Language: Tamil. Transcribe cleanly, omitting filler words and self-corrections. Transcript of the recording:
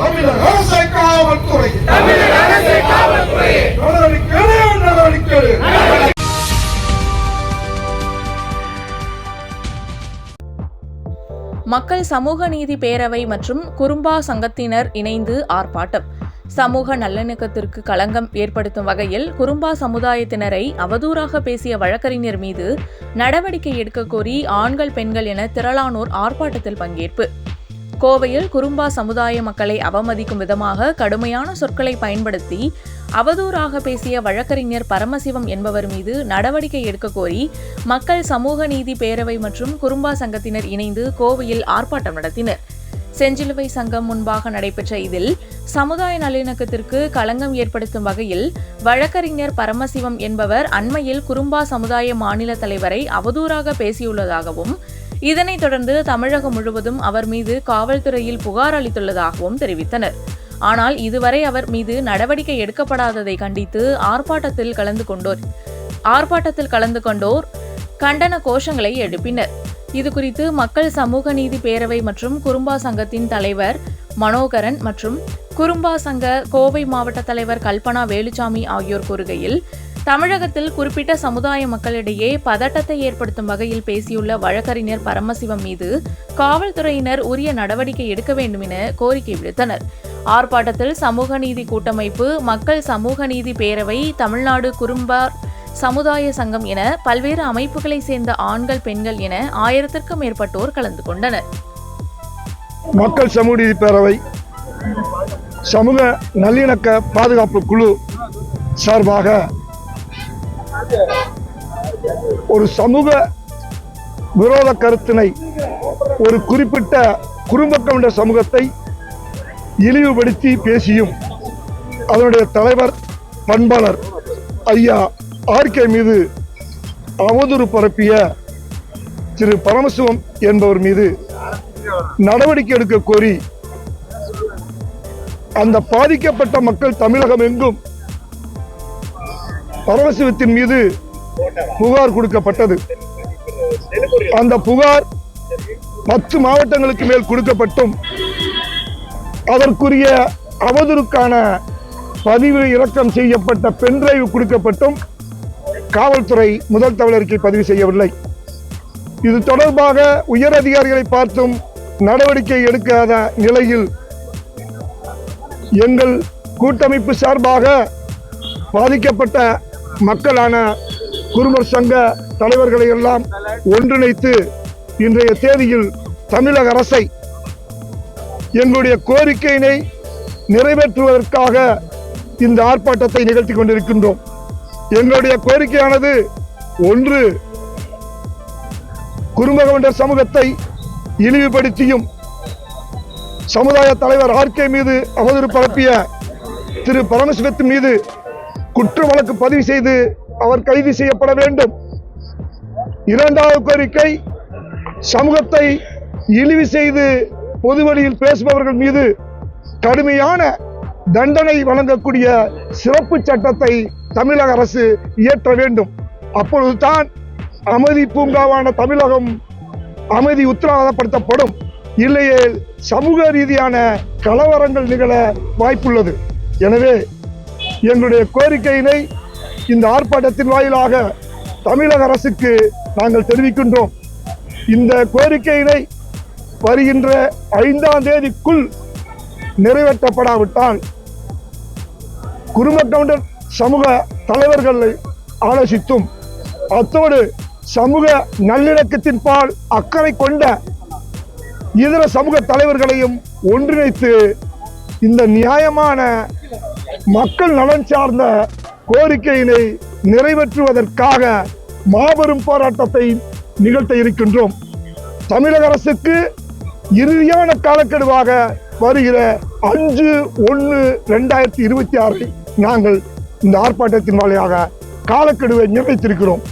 தமிழக அரசை காவல்துறை நடவடிக்கை. மக்கள் சமூக நீதி பேரவை மற்றும் குறும்பா சங்கத்தினர் இணைந்து ஆர்ப்பாட்டம். சமூக நல்லிணக்கத்திற்கு களங்கம் ஏற்படுத்தும் வகையில் குறும்பா சமுதாயத்தினரை அவதூறாக பேசிய வழக்கறிஞர் மீது நடவடிக்கை எடுக்க கோரி ஆண்கள் பெண்கள் என திரளானோர் ஆர்ப்பாட்டத்தில் பங்கேற்பு. கோவையில் குறும்பா சமுதாய மக்களை அவமதிக்கும் விதமாக கடுமையான சொற்களை பயன்படுத்தி அவதூறாக பேசிய வழக்கறிஞர் பரமசிவம் என்பவர் மீது நடவடிக்கை எடுக்க கோரி மக்கள் சமூக நீதி பேரவை மற்றும் குறும்பா சங்கத்தினர் இணைந்து கோவையில் ஆர்ப்பாட்டம் நடத்தினர். செஞ்சிலுவை சங்கம் முன்பாக நடைபெற்ற இதில் சமுதாய நல்லிணக்கத்திற்கு களங்கம் ஏற்படுத்தும் வகையில் வழக்கறிஞர் பரமசிவம் என்பவர் அண்மையில் குறும்பா சமுதாய மாநில தலைவரை அவதூறாக பேசியுள்ளதாகவும் இதனைத் தொடர்ந்து தமிழகம் முழுவதும் அவர் மீது காவல்துறையில் புகார் அளித்துள்ளதாகவும் தெரிவித்தனர். ஆனால் இதுவரை அவர் மீது நடவடிக்கை எடுக்கப்படாததை கண்டித்து ஆர்ப்பாட்டத்தில் கலந்து கொண்டோர் கண்டன கோஷங்களை எழுப்பினர். இதுகுறித்து மக்கள் சமூக நீதி பேரவை மற்றும் குறும்பா சங்கத்தின் தலைவர் மனோகரன் மற்றும் குறும்பா சங்க கோவை மாவட்ட தலைவர் கல்பனா வேலுச்சாமி ஆகியோர் கூறுகையில், தமிழகத்தில் குறிப்பிட்ட சமுதாய மக்களிடையே பதட்டத்தை ஏற்படுத்தும் வகையில் பேசியுள்ள வழக்கறிஞர் பரமசிவம் மீது காவல்துறையினர் உரிய நடவடிக்கை எடுக்க வேண்டும் என கோரிக்கை விடுத்தனர். ஆர்ப்பாட்டத்தில் சமூக நீதி கூட்டமைப்பு, மக்கள் சமூக நீதி பேரவை, தமிழ்நாடு குறும்பார் சமுதாய சங்கம் என பல்வேறு அமைப்புகளை சேர்ந்த ஆண்கள் பெண்கள் என 1000க்கும் மேற்பட்டோர் கலந்து கொண்டனர். மக்கள் சமூக நீதி பேரவை சமூக நல்லிணக்க பாதுகாப்பு குழு சார்பாக ஒரு சமூக விரோத கருத்தினை ஒரு குறிப்பிட்ட குறும்ப கவுண்டர் சமூகத்தை இழிவுபடுத்தி பேசியும் அதனுடைய தலைவர் பண்பாளர் ஐயா ஆர்கே மீது அவதூறு பரப்பிய திரு பரமசிவம் என்பவர் மீது நடவடிக்கை எடுக்க கோரி அந்த பாதிக்கப்பட்ட மக்கள் தமிழகம் எங்கும் பரமசிவத்தின் மீது புகார் கொடுக்கப்பட்டது. அந்த புகார் 10 மாவட்டங்களுக்கு மேல் கொடுக்கப்பட்டும் அதற்குரிய அவதூறுக்கான பதிவு இறக்கம் செய்யப்பட்ட பென்டிரைவ் கொடுக்கப்பட்டும் காவல்துறை முதல் தகவல் அறிக்கை பதிவு செய்யவில்லை. இது தொடர்பாக உயர் அதிகாரிகளை பார்த்தும் நடவடிக்கை எடுக்காத நிலையில் எங்கள் கூட்டமைப்பு சார்பாக பாதிக்கப்பட்ட மக்களான குறும்பர் சங்க தலைவர்களை எல்லாம் ஒன்றிணைத்து இன்றைய தேதியில் தமிழக அரசை எங்களுடைய கோரிக்கையினை நிறைவேற்றுவதற்காக இந்த ஆர்ப்பாட்டத்தை நிகழ்த்தி கொண்டிருக்கின்றோம். எங்களுடைய கோரிக்கையானது ஒன்று, குறும்ப கவுண்டர் சமூகத்தை இழிவுபடுத்தியும் சமுதாய தலைவர் ஆர்கே மீது அவதூறு பரப்பிய திரு பரமசிவத்தின் மீது குற்ற வழக்கு பதிவு செய்து அவர் கைது செய்யப்பட வேண்டும். இரண்டாவது கோரிக்கை, சமூகத்தை இழிவு செய்து பொது வழியில் பேசுபவர்கள் மீது கடுமையான தண்டனை வழங்கக்கூடிய சிறப்பு சட்டத்தை தமிழக அரசு இயற்ற வேண்டும். அப்பொழுதுதான் அமைதி பூங்காவான தமிழகம் அமைதி உத்தரவாதப்படுத்தப்படும். இல்லையே சமூக ரீதியான கலவரங்கள் நிகழ வாய்ப்புள்ளது. எனவே எங்களுடைய கோரிக்கையினை இந்த ஆர்ப்பாட்டத்தின் வாயிலாக தமிழக அரசுக்கு நாங்கள் தெரிவிக்கின்றோம். இந்த கோரிக்கையினை வருகின்ற 5ஆம் தேதிக்குள் நிறைவேற்றப்படாவிட்டால் குறும்ப கவுண்டர் சமூக தலைவர்களை ஆலோசித்தும் அத்தோடு சமூக நல்லிணக்கத்தின் பால் அக்கறை கொண்ட இதர சமூக தலைவர்களையும் ஒன்றிணைத்து இந்த நியாயமான மக்கள் நலன் சார்ந்த கோரிக்கையினை நிறைவேற்றுவதற்காக மாபெரும் போராட்டத்தை நிகழ்த்த இருக்கின்றோம். தமிழக அரசுக்கு இறுதியான காலக்கெடுவாக வருகிற 5/1/2026 நாங்கள் இந்த ஆர்ப்பாட்டத்தின் வாயிலாக காலக்கெடுவை நிர்ணயித்திருக்கிறோம்.